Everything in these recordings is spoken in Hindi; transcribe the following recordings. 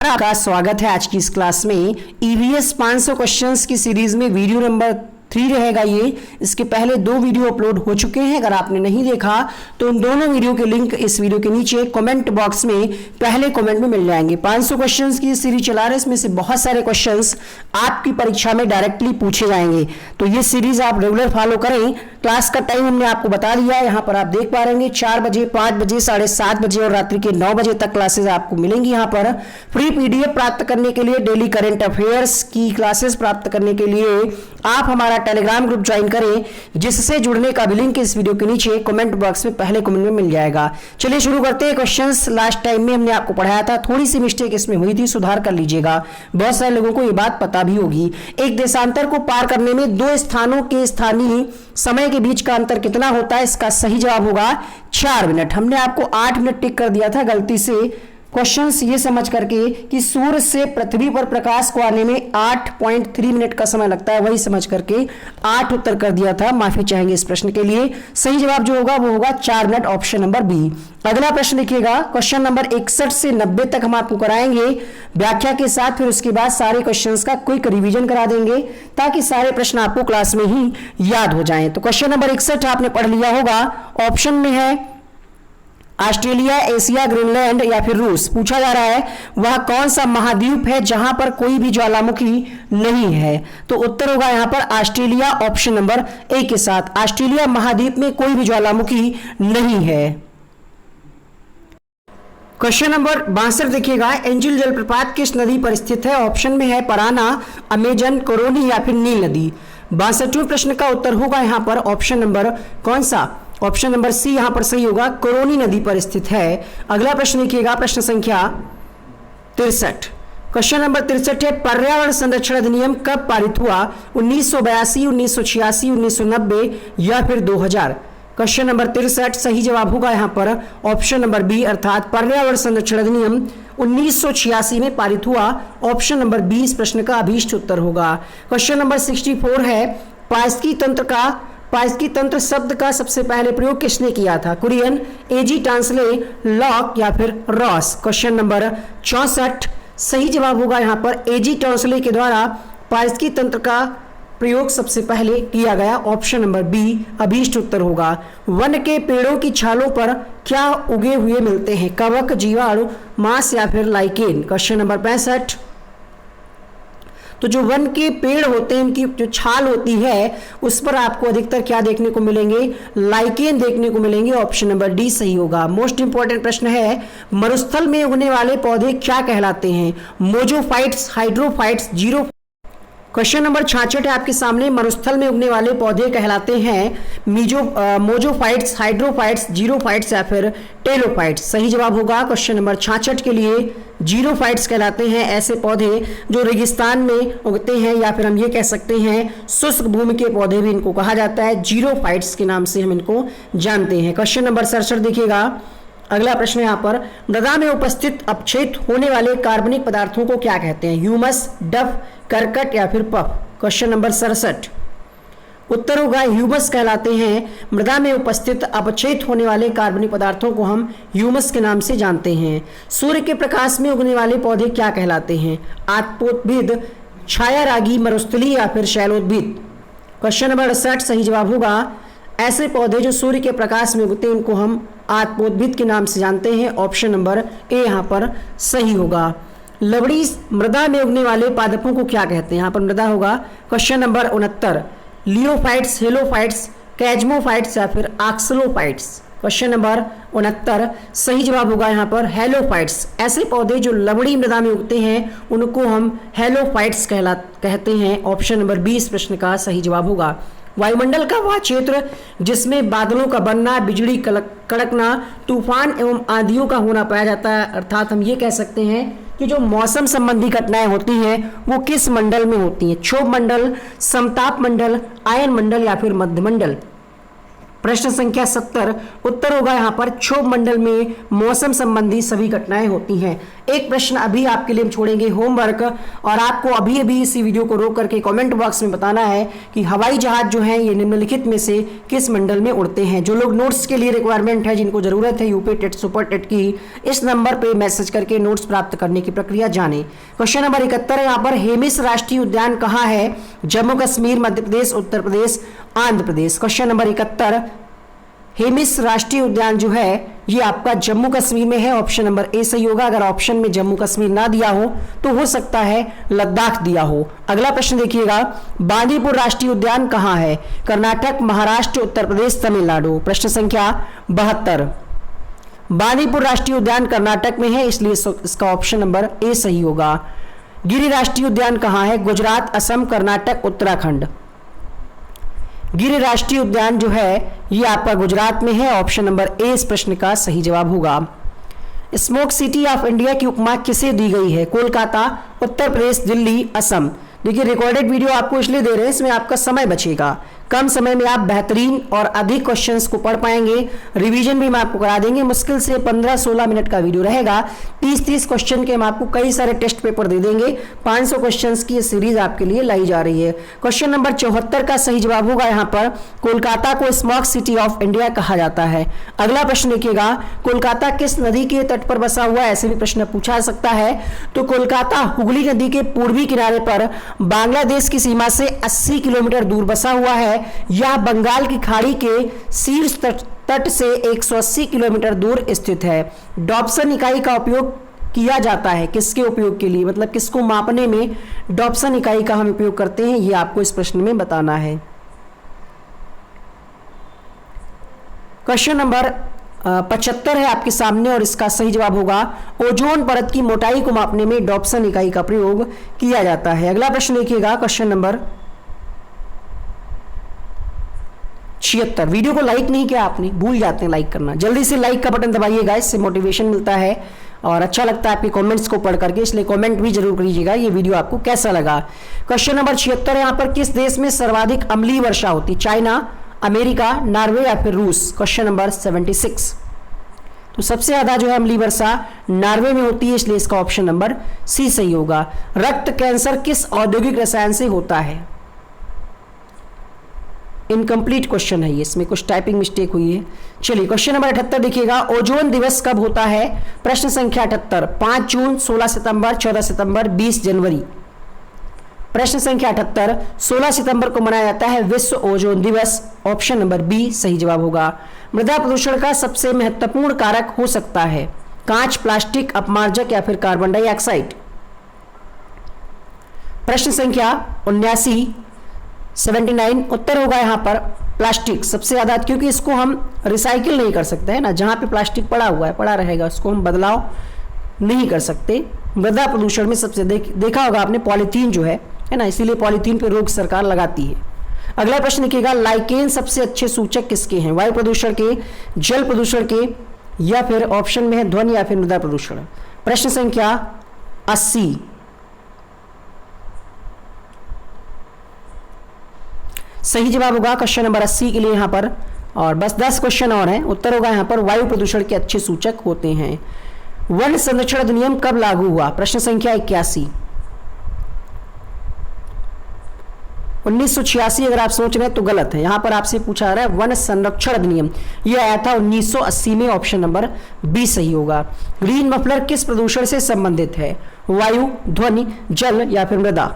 आपका स्वागत है आज की इस क्लास में। ईवीएस 500 क्वेश्चंस की सीरीज में वीडियो नंबर 3 रहेगा ये। इसके पहले 2 वीडियो अपलोड हो चुके हैं, अगर आपने नहीं देखा तो उन दोनों वीडियो के लिंक इस वीडियो के नीचे कमेंट बॉक्स में पहले कमेंट में मिल जाएंगे। 500 क्वेश्चंस की सीरीज चला रहे, इसमें से बहुत सारे क्वेश्चंस आपकी परीक्षा में डायरेक्टली पूछे जाएंगे, तो ये सीरीज आप रेगुलर फॉलो करें। क्लास का टाइम हमने आपको बता दिया है, यहाँ पर आप देख पा रहे हैं 4 बजे, 5 बजे, 7:30 बजे और रात्रि के 9 बजे तक क्लासेस आपको मिलेंगी। यहाँ पर फ्री पीडीएफ प्राप्त करने के लिए, डेली करंट अफेयर्स की क्लासेस प्राप्त करने के लिए आप हमारा टेलीग्राम ग्रुप ज्वाइन करें, जिससे जुड़ने का भी लिंक इस वीडियो के नीचे कमेंट बॉक्स में पहले कमेंट में मिल जाएगा। चलिए शुरू करते हैं। क्वेश्चंस लास्ट टाइम में हमने आपको पढ़ाया था, थोड़ी सी मिस्टेक इसमें हुई थी, सुधार कर लीजिएगा। बहुत सारे लोगों को ये बात पता भी होगी। एक देशांतर को पार करने में 2 स्थानों के स्थानीय समय के बीच का अंतर कितना होता है? इसका सही जवाब होगा 4 मिनट। हमने आपको 8 मिनट टिक कर दिया था गलती से, क्वेश्चंस ये समझ करके कि सूर्य से पृथ्वी पर प्रकाश को आने में 8.3 मिनट का समय लगता है, वही समझ करके 8 उत्तर कर दिया था। माफी चाहेंगे इस प्रश्न के लिए। सही जवाब जो होगा वो होगा 4 मिनट, ऑप्शन नंबर बी। अगला प्रश्न लिखिएगा, क्वेश्चन नंबर 61 से 90 तक हम आपको कराएंगे व्याख्या के साथ, फिर उसके बाद सारे क्वेश्चंस का क्विक रिवीजन करा देंगे ताकि सारे प्रश्न आपको क्लास में ही याद हो जाएं। तो क्वेश्चन नंबर 61 आपने पढ़ लिया होगा। ऑप्शन में है ऑस्ट्रेलिया, एशिया, ग्रीनलैंड या फिर रूस। पूछा जा रहा है वह कौन सा महाद्वीप है जहां पर कोई भी ज्वालामुखी नहीं है? तो उत्तर होगा यहां पर ऑस्ट्रेलिया, ऑप्शन नंबर ए के साथ। ऑस्ट्रेलिया महाद्वीप में कोई भी ज्वालामुखी नहीं है। क्वेश्चन नंबर 62 देखिएगा, एंजिल जलप्रपात किस नदी पर स्थित है? ऑप्शन में है पराना, अमेजन, कोरोनी या फिर नील नदी। 62वें प्रश्न का उत्तर होगा यहां पर ऑप्शन नंबर कौन सा? ऑप्शन नंबर सी यहां पर सही होगा, कोरोनी नदी पर स्थित है। अगला प्रश्न देखिएगा, प्रश्न संख्या 63। क्वेश्चन नंबर 63 है, पर्यावरण संरक्षण अधिनियम कब पारित हुआ? 1982, 1986, 1990 या फिर 2000। क्वेश्चन नंबर 63 सही जवाब होगा यहां पर ऑप्शन नंबर बी, अर्थात पर्यावरण संरक्षण अधिनियम 1986 में पारित हुआ। ऑप्शन नंबर 20 प्रश्न का अभीष्ट उत्तर होगा। क्वेश्चन नंबर 64 है, पारिस्थितिकी तंत्र शब्द का सबसे पहले प्रयोग किसने किया था? कुरियन, एजी टांसले, लॉक या फिर रॉस। क्वेश्चन नंबर 64 सही जवाब होगा यहां पर एजी टांसले के द्वारा पारिस्थितिकी तंत्र का प्रयोग सबसे पहले किया गया। ऑप्शन नंबर बी अभीष्ट उत्तर होगा। वन के पेड़ों की छालों पर क्या उगे हुए मिलते हैं? कवक, जीवाणु, मांस या फिर लाइकेन। क्वेश्चन नंबर 65, तो जो वन के पेड़ होते हैं उनकी जो छाल होती है उस पर आपको अधिकतर क्या देखने को मिलेंगे? लाइकेन देखने को मिलेंगे। ऑप्शन नंबर डी सही होगा। मोस्ट इंपॉर्टेंट प्रश्न है, मरुस्थल में उगने वाले पौधे क्या कहलाते हैं? मोजोफाइट्स, हाइड्रोफाइट्स, जीरो। क्वेश्चन नंबर 66 है आपके सामने, मरुस्थल में उगने वाले पौधे कहलाते हैं मोजोफाइट्स, हाइड्रोफाइट्स, जीरोफाइट्स या फिर टेलोफाइट्स। सही जवाब होगा क्वेश्चन नंबर 66 के लिए जीरोफाइट्स कहलाते हैं ऐसे पौधे जो रेगिस्तान में उगते हैं, या फिर हम ये कह सकते हैं शुष्क भूमि के पौधे भी इनको कहा जाता है। जीरोफाइट्स के नाम से हम इनको जानते हैं। क्वेश्चन नंबर 67 देखिएगा, अगला प्रश्न यहाँ पर, मृदा में उपस्थित अपक्षेत होने वाले कार्बनिक पदार्थों को क्या कहते हैं? ह्यूमस, डफ, करकट या फिर पफ। क्वेश्चन नंबर 67 उत्तर होगा ह्यूमस कहलाते हैं। मृदा में उपस्थित अपक्षेत होने वाले कार्बनिक पदार्थों को हम ह्यूमस के नाम से जानते हैं। सूर्य के प्रकाश में उगने वाले पौधे क्या कहलाते हैं? आत्पोद्भिद, छायारागी, मरुस्थली या फिर शैलोद्भिद। क्वेश्चन नंबर 68 सही जवाब होगा, ऐसे पौधे जो सूर्य के प्रकाश में उगते हैं उनको हम आत्पोद्भिद के नाम से जानते हैं। ऑप्शन नंबर ए यहाँ पर सही होगा। लवड़ी मृदा में उगने वाले पादपों को क्या कहते हैं? यहाँ पर मृदा होगा। क्वेश्चन नंबर 69, लियोफाइट्स, हेलोफाइट्स, कैजमोफाइट्स या फिर ऑक्सलोफाइट्स। क्वेश्चन नंबर 69 सही जवाब होगा यहाँ पर हेलोफाइट्स। ऐसे पौधे जो लवड़ी मृदा में उगते हैं उनको हम हेलोफाइट्स कहते हैं। ऑप्शन नंबर 20 प्रश्न का सही जवाब होगा। वायुमंडल का वह क्षेत्र जिसमें बादलों का बनना, बिजली कड़कना, तूफान एवं आंधियों का होना पाया जाता है, अर्थात हम ये कह सकते हैं कि जो मौसम संबंधी घटनाएं होती हैं वो किस मंडल में होती हैं? क्षोभ मंडल, समताप मंडल, आयन मंडल या फिर मध्य मंडल। प्रश्न संख्या 70 उत्तर होगा यहाँ पर क्षोभ मंडल में मौसम संबंधी सभी घटनाएं होती हैं। एक प्रश्न अभी आपके लिए हम छोड़ेंगे होमवर्क, और आपको अभी अभी इसी वीडियो को रोक करके कमेंट बॉक्स में बताना है कि हवाई जहाज जो है ये निम्नलिखित में से किस मंडल में उड़ते हैं। जो लोग नोट्स के लिए रिक्वायरमेंट है, जिनको जरूरत है यूपी टेट सुपर टेट की, इस नंबर पर मैसेज करके नोट्स प्राप्त करने की प्रक्रिया जाने। क्वेश्चन नंबर 71 है यहाँ पर, हेमिस राष्ट्रीय उद्यान कहाँ है? जम्मू कश्मीर, मध्य प्रदेश, उत्तर प्रदेश, आंध्र प्रदेश। क्वेश्चन नंबर 71, हेमिस राष्ट्रीय उद्यान जो है ये आपका जम्मू कश्मीर में है। ऑप्शन नंबर ए सही होगा। अगर ऑप्शन में जम्मू कश्मीर ना दिया हो तो हो सकता है लद्दाख दिया हो। अगला प्रश्न देखिएगा, बांदीपुर राष्ट्रीय उद्यान कहाँ है? कर्नाटक, महाराष्ट्र, उत्तर प्रदेश, तमिलनाडु। प्रश्न संख्या 72, बांदीपुर राष्ट्रीय उद्यान कर्नाटक में है, इसलिए इसका ऑप्शन नंबर ए सही होगा। गिरि राष्ट्रीय उद्यान कहाँ है? गुजरात, असम, कर्नाटक, उत्तराखंड। गिरि राष्ट्रीय उद्यान जो है ये आपका गुजरात में है। ऑप्शन नंबर ए इस प्रश्न का सही जवाब होगा। स्मोक सिटी ऑफ इंडिया की उपमा किसे दी गई है? कोलकाता, उत्तर प्रदेश, दिल्ली, असम। देखिए रिकॉर्डेड वीडियो आपको इसलिए दे रहे हैं, इसमें आपका समय बचेगा, कम समय में आप बेहतरीन और अधिक क्वेश्चंस को पढ़ पाएंगे। रिवीजन भी हम आपको करा देंगे। मुश्किल से 15-16 मिनट का वीडियो रहेगा। 30-30 क्वेश्चन के हम आपको कई सारे टेस्ट पेपर दे देंगे। 500 क्वेश्चंस की ये सीरीज आपके लिए लाई जा रही है। क्वेश्चन नंबर 74 का सही जवाब होगा यहाँ पर, कोलकाता को स्मोक सिटी ऑफ इंडिया कहा जाता है। अगला प्रश्न देखिएगा, कोलकाता किस नदी के तट पर बसा हुआ है? ऐसे भी प्रश्न पूछा जा सकता है। तो कोलकाता हुगली नदी के पूर्वी किनारे पर बांग्लादेश की सीमा से 80 किलोमीटर दूर बसा हुआ है। यह बंगाल की खाड़ी के शीर्ष तट से 180 किलोमीटर दूर स्थित है। डॉप्सन इकाई का उपयोग किया जाता है किसके उपयोग के लिए, मतलब किसको मापने में डॉप्सन इकाई का हम उपयोग करते हैं, यह आपको इस प्रश्न में बताना है। क्वेश्चन नंबर 75 है आपके सामने और इसका सही जवाब होगा, ओजोन परत की मोटाई को मापने में डॉप्सन इकाई का प्रयोग किया जाता है। अगला प्रश्न देखिएगा, क्वेश्चन नंबर 76। वीडियो को लाइक नहीं किया आपने, भूल जाते हैं लाइक करना, जल्दी से लाइक का बटन दबाइएगा, इससे मोटिवेशन मिलता है और अच्छा लगता है आपके कमेंट्स को पढ़ करके, इसलिए कमेंट भी जरूर करिएगा ये वीडियो आपको कैसा लगा। क्वेश्चन नंबर 76 यहाँ पर, किस देश में सर्वाधिक अम्लीय वर्षा होती? चाइना, अमेरिका, नॉर्वे या फिर रूस। क्वेश्चन नंबर 76, तो सबसे ज्यादा जो है अम्लीय वर्षा नॉर्वे में होती है, इसलिए इसका ऑप्शन नंबर सी सही होगा। रक्त कैंसर किस औद्योगिक रसायन से होता है? इनकम्प्लीट क्वेश्चन है ये, इसमें कुछ टाइपिंग मिस्टेक हुई है। चलिए क्वेश्चन नंबर 78 देखिएगा, ओजोन दिवस कब होता है? प्रश्न संख्या 78, 5 जून, 16 सितंबर, 14 सितंबर, 20 जनवरी। प्रश्न संख्या 78, 16 सितंबर को मनाया जाता है विश्व ओजोन दिवस। ऑप्शन नंबर बी सही जवाब होगा। मृदा प्रदूषण का सबसे महत्वपूर्ण कारक हो सकता है कांच, प्लास्टिक, अपमार्जक या फिर कार्बन डाइऑक्साइड। प्रश्न संख्या 79 उत्तर होगा यहाँ पर प्लास्टिक सबसे ज्यादा, क्योंकि इसको हम रिसाइकिल नहीं कर सकते है ना, जहाँ पे प्लास्टिक पड़ा हुआ है पड़ा रहेगा, उसको हम बदलाव नहीं कर सकते। मृदा प्रदूषण में सबसे देखा होगा आपने पॉलीथीन जो है ना, इसीलिए पॉलीथीन पे रोक सरकार लगाती है। अगला प्रश्न देखिएगा, लाइकेन सबसे अच्छे सूचक किसके हैं? वायु प्रदूषण के, जल प्रदूषण के, या फिर ऑप्शन में है ध्वनि या फिर मृदा प्रदूषण। प्रश्न संख्या 80, सही जवाब होगा क्वेश्चन नंबर 80 के लिए यहाँ पर। और बस 10 क्वेश्चन और हैं, उत्तर होगा यहाँ पर वायु प्रदूषण के अच्छे सूचक होते हैं। वन संरक्षण अधिनियम कब लागू हुआ? प्रश्न संख्या 81, 1986 अगर आप सोच रहे हैं तो गलत है, यहां पर आपसे पूछा जा रहा है वन संरक्षण अधिनियम, यह आया था 1980 में। ऑप्शन नंबर बी सही होगा। ग्रीन मफलर किस प्रदूषण से संबंधित है? वायु, ध्वनि, जल या फिर मृदा।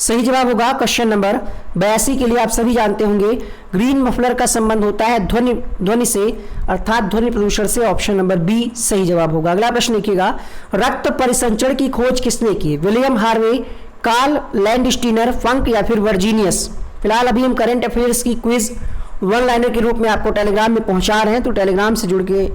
सही जवाब होगा क्वेश्चन नंबर 82 के लिए। आप सभी जानते होंगे ग्रीन मफलर का संबंध होता है ध्वनि से, अर्थात ध्वनि प्रदूषण से। ऑप्शन नंबर बी सही जवाब होगा। अगला प्रश्न देखिएगा, रक्त परिसंचरण की खोज किसने की? विलियम हार्वे, कार्ल लैंडस्टीनर, फंक या फिर वर्जीनियस। फिलहाल अभी हम करंट अफेयर्स की क्विज वन लाइनर के रूप में आपको टेलीग्राम में पहुंचा रहे हैं, तो टेलीग्राम से जुड़ के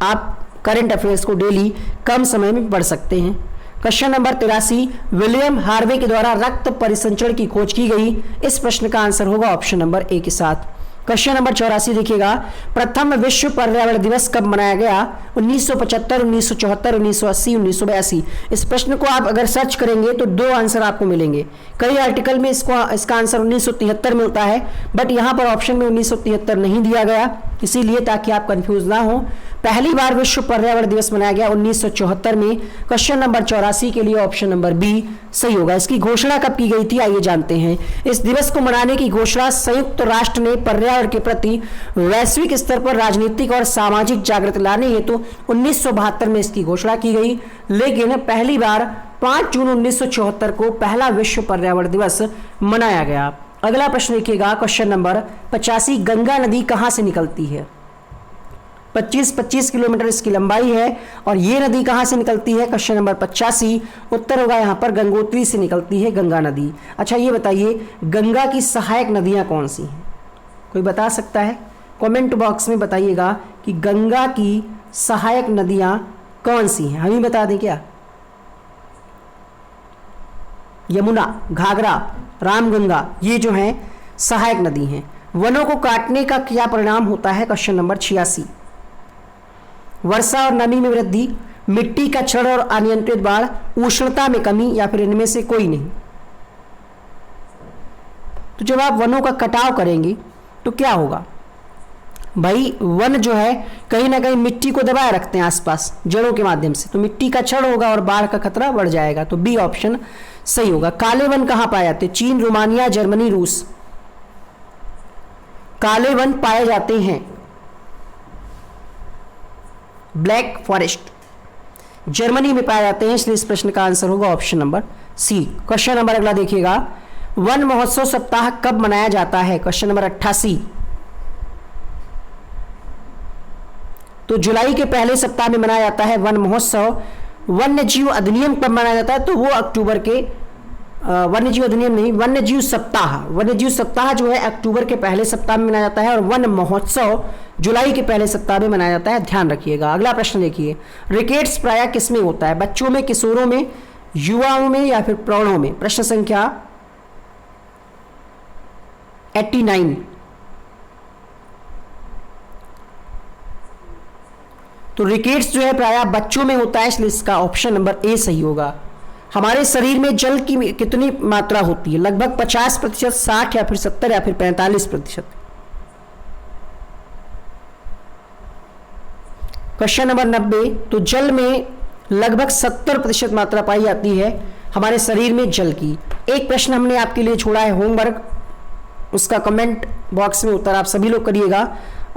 आप करंट अफेयर्स को डेली कम समय में पढ़ सकते हैं। क्वेश्चन नंबर 83, विलियम हार्वे के द्वारा रक्त परिसंचरण की खोज की गई। इस प्रश्न का आंसर होगा ऑप्शन नंबर ए के साथ। क्वेश्चन नंबर 84 देखिएगा, प्रथम विश्व पर्यावरण दिवस कब मनाया गया? 1975, 1974, 1980, 1982। इस प्रश्न को आप अगर सर्च करेंगे तो 2 आंसर आपको मिलेंगे। कई आर्टिकल में इसका आंसर 1973 मिलता है, बट यहाँ पर ऑप्शन में 1973 नहीं दिया गया, इसीलिए ताकि आप कंफ्यूज ना हो, पहली बार विश्व पर्यावरण दिवस मनाया गया 1974 में। क्वेश्चन नंबर 84 के लिए ऑप्शन नंबर बी सही होगा। इसकी घोषणा कब की गई थी, आइए जानते हैं। इस दिवस को मनाने की घोषणा संयुक्त राष्ट्र ने पर्यावरण के प्रति वैश्विक स्तर पर राजनीतिक और सामाजिक जागृति लाने हेतु 1972 में इसकी घोषणा की गई, लेकिन पहली बार 5 जून 1974 को पहला विश्व पर्यावरण दिवस मनाया गया। अगला प्रश्न देखिएगा, क्वेश्चन नंबर 85, गंगा नदी कहां से निकलती है? 25 किलोमीटर इसकी लंबाई है और ये नदी कहां से निकलती है? क्वेश्चन नंबर 85 उत्तर होगा यहां पर गंगोत्री से निकलती है गंगा नदी। अच्छा ये बताइए, गंगा की सहायक नदियां कौन सी हैं? कोई बता सकता है? कमेंट बॉक्स में बताइएगा कि गंगा की सहायक नदियां कौन सी हैं। हम ही बता दें क्या? यमुना, घाघरा, रामगंगा, ये जो है सहायक नदी हैं। वनों को काटने का क्या परिणाम होता है? क्वेश्चन नंबर 86, वर्षा और नमी में वृद्धि, मिट्टी का क्षरण और अनियंत्रित बाढ़, उष्णता में कमी, या फिर इनमें से कोई नहीं। तो जब आप वनों का कटाव करेंगे तो क्या होगा भाई? वन जो है कहीं ना कहीं मिट्टी को दबाए रखते हैं आसपास जड़ों के माध्यम से, तो मिट्टी का क्षरण होगा और बाढ़ का खतरा बढ़ जाएगा। तो बी ऑप्शन सही होगा। काले वन कहां पाए जाते हैं? चीन, रोमानिया, जर्मनी, रूस। काले वन पाए जाते हैं ब्लैक फॉरेस्ट, जर्मनी में पाए जाते हैं, इसलिए इस प्रश्न का आंसर होगा option number C. Question number अगला देखिएगा, वन महोत्सव सप्ताह कब मनाया जाता है? Question number 88। तो जुलाई के पहले सप्ताह में मनाया जाता है वन महोत्सव। वन्य जीव अधिनियम कब मनाया जाता है? तो वो अक्टूबर के वन्य जीव अधिनियम नहीं, वन्य जीव सप्ताह, वन्य जीव सप्ताह जो है अक्टूबर के पहले सप्ताह में मनाया जाता है और वन महोत्सव जुलाई के पहले सप्ताह में मनाया जाता है, ध्यान रखिएगा। अगला प्रश्न देखिए, रिकेट्स प्रायः किसमें होता है? बच्चों में, किशोरों में, युवाओं में, या फिर प्रौढ़ों में? प्रश्न संख्या 89। तो रिकेट्स जो है प्रायः बच्चों में होता है, इसलिए इसका ऑप्शन नंबर ए सही होगा। हमारे शरीर में जल की कितनी मात्रा होती है? लगभग 50%, 60 या फिर 70 या फिर 45%। क्वेश्चन नंबर 90, तो जल में लगभग 70% मात्रा पाई जाती है हमारे शरीर में जल की। एक प्रश्न हमने आपके लिए छोड़ा है होमवर्क, उसका कमेंट बॉक्स में उत्तर आप सभी लोग करिएगा।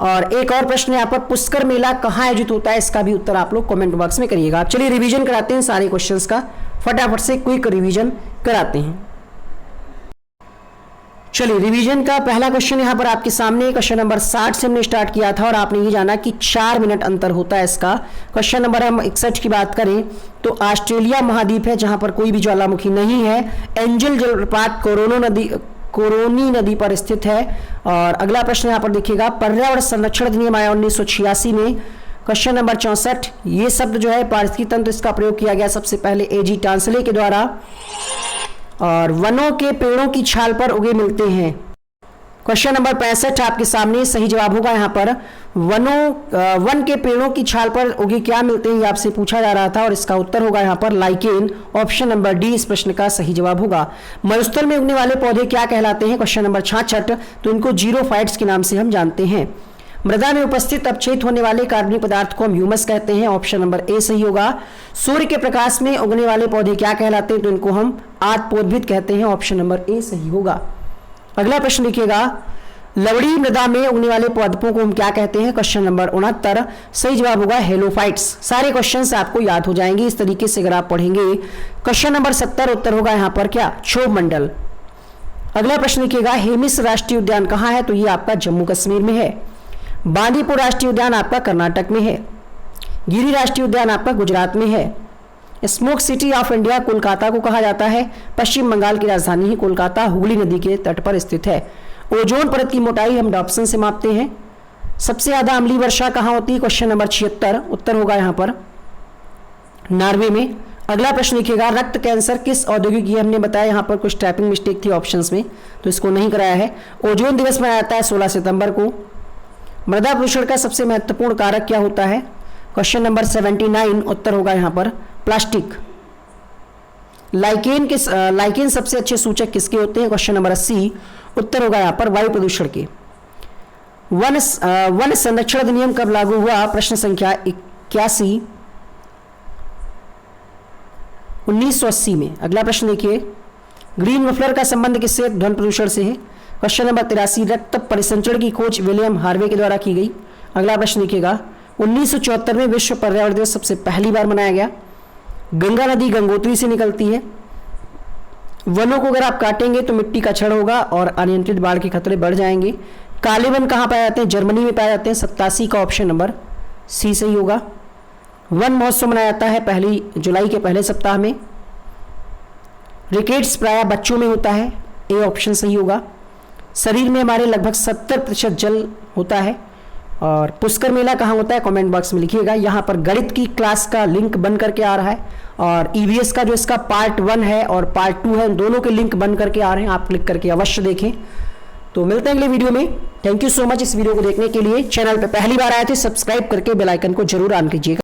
और एक और प्रश्न यहाँ पर, पुष्कर मेला कहाँ आयोजित होता है? इसका भी उत्तर आप लोग कमेंट बॉक्स में करिएगा। आप चलिए रिवीजन कराते हैं सारे क्वेश्चंस का, फटाफट से क्विक रिवीजन कराते हैं। चलिए रिवीजन का पहला क्वेश्चन यहाँ पर आपके सामने, क्वेश्चन नंबर 60 से हमने स्टार्ट किया था और आपने ये जाना कि 4 मिनट अंतर होता है इसका। क्वेश्चन नंबर हम 61 की बात करें तो ऑस्ट्रेलिया महाद्वीप है जहां पर कोई भी ज्वालामुखी नहीं है। एंजल जलप्रपात कोरोनी नदी पर स्थित है। और अगला प्रश्न यहाँ पर देखिएगा, पर्यावरण संरक्षण अधिनियम आया 1986 में। क्वेश्चन नंबर 64, ये शब्द जो है पारिस्थितिकी तंत्र, इसका प्रयोग किया गया सबसे पहले एजी टांसले के द्वारा। और वनों के पेड़ों की छाल पर उगे मिलते हैं। क्वेश्चन नंबर 65 आपके सामने, सही जवाब होगा यहाँ पर वन के पेड़ों की छाल पर उगे क्या मिलते हैं, ये आपसे पूछा जा रहा था और इसका उत्तर होगा यहाँ पर लाइकेन। ऑप्शन नंबर डी इस प्रश्न का सही जवाब होगा। मरुस्थल में उगने वाले पौधे क्या कहलाते हैं? क्वेश्चन नंबर 66, तो इनको जीरोफाइट्स के नाम से हम जानते हैं। मृदा में उपस्थित अपक्षयित होने वाले कार्बनिक पदार्थ को हम ह्यूमस कहते हैं। ऑप्शन नंबर ए सही होगा। सूर्य के प्रकाश में उगने वाले पौधे क्या कहलाते हैं? तो इनको हम आत्पोद्भिद कहते हैं। ऑप्शन नंबर ए सही होगा। अगला प्रश्न देखिएगा, लवड़ी मृदा में उगने वाले पौधों को हम क्या कहते हैं? क्वेश्चन नंबर 69 सही जवाब होगा हेलोफाइट्स। सारे क्वेश्चंस आपको याद हो जाएंगे इस तरीके से अगर आप पढ़ेंगे। क्वेश्चन नंबर 70 उत्तर होगा यहाँ पर क्या? क्षोभ मंडल। अगला प्रश्न देखिएगा, हेमिस राष्ट्रीय उद्यान कहाँ है? तो ये आपका जम्मू कश्मीर में है। बांदीपुर राष्ट्रीय उद्यान आपका कर्नाटक में है। गिरी राष्ट्रीय उद्यान आपका गुजरात में है। Smoke city of India Kolkata को कहा जाता है। पश्चिम बंगाल की राजधानी ही कोलकाता हुगली नदी के तट पर स्थित है। ओजोन परत की मोटाई हम डॉप्सन से मापते हैं। सबसे ज्यादा अम्लीय वर्षा कहाँ होती है? क्वेश्चन नंबर 76 उत्तर होगा यहाँ पर नॉर्वे में। अगला प्रश्न लिखिएगा, रक्त कैंसर किस औद्योगिक, ये हमने बताया यहाँ पर कुछ टाइपिंग मिस्टेक थी ऑप्शंस में तो इसको नहीं कराया है। ओजोन दिवस मनाया जाता है 16 सितंबर को। मृदा प्रदूषण का सबसे महत्वपूर्ण कारक क्या होता है? क्वेश्चन नंबर 79 उत्तर होगा यहाँ पर प्लास्टिक। लाइकेन सबसे अच्छे सूचक किसके होते हैं? क्वेश्चन नंबर 80 उत्तर होगा यहाँ पर वायु प्रदूषण के। वन संरक्षण अधिनियम कब लागू हुआ? प्रश्न संख्या 81, 1980 में। अगला प्रश्न देखिए, ग्रीन मफलर का संबंध किससे? ध्वनि प्रदूषण से है। क्वेश्चन नंबर 83, रक्त परिसंचरण की खोज विलियम हार्वे के द्वारा की गई। अगला प्रश्न देखिएगा, 1974 में विश्व पर्यावरण दिवस सबसे पहली बार मनाया गया। गंगा नदी गंगोत्री से निकलती है। वनों को अगर आप काटेंगे तो मिट्टी का क्षरण होगा और अनियंत्रित बाढ़ के खतरे बढ़ जाएंगे। काले वन कहाँ पाए जाते हैं? जर्मनी में पाए जाते हैं। 87 का ऑप्शन नंबर सी सही होगा। वन महोत्सव मनाया जाता है 1 जुलाई के पहले सप्ताह में। रिकेट्स प्रायः बच्चों में होता है, ए ऑप्शन सही होगा। शरीर में हमारे लगभग 70% जल होता है। और पुष्कर मेला कहाँ होता है? कमेंट बॉक्स में लिखिएगा। यहाँ पर गणित की क्लास का लिंक बन करके आ रहा है और ईवीएस का जो इसका पार्ट 1 है और पार्ट 2 है, दोनों के लिंक बन करके आ रहे हैं, आप क्लिक करके अवश्य देखें। तो मिलते हैं अगले वीडियो में। थैंक यू सो मच इस वीडियो को देखने के लिए। चैनल पर पहली बार आए थे सब्सक्राइब करके बेल आइकन को जरूर ऑन कीजिएगा।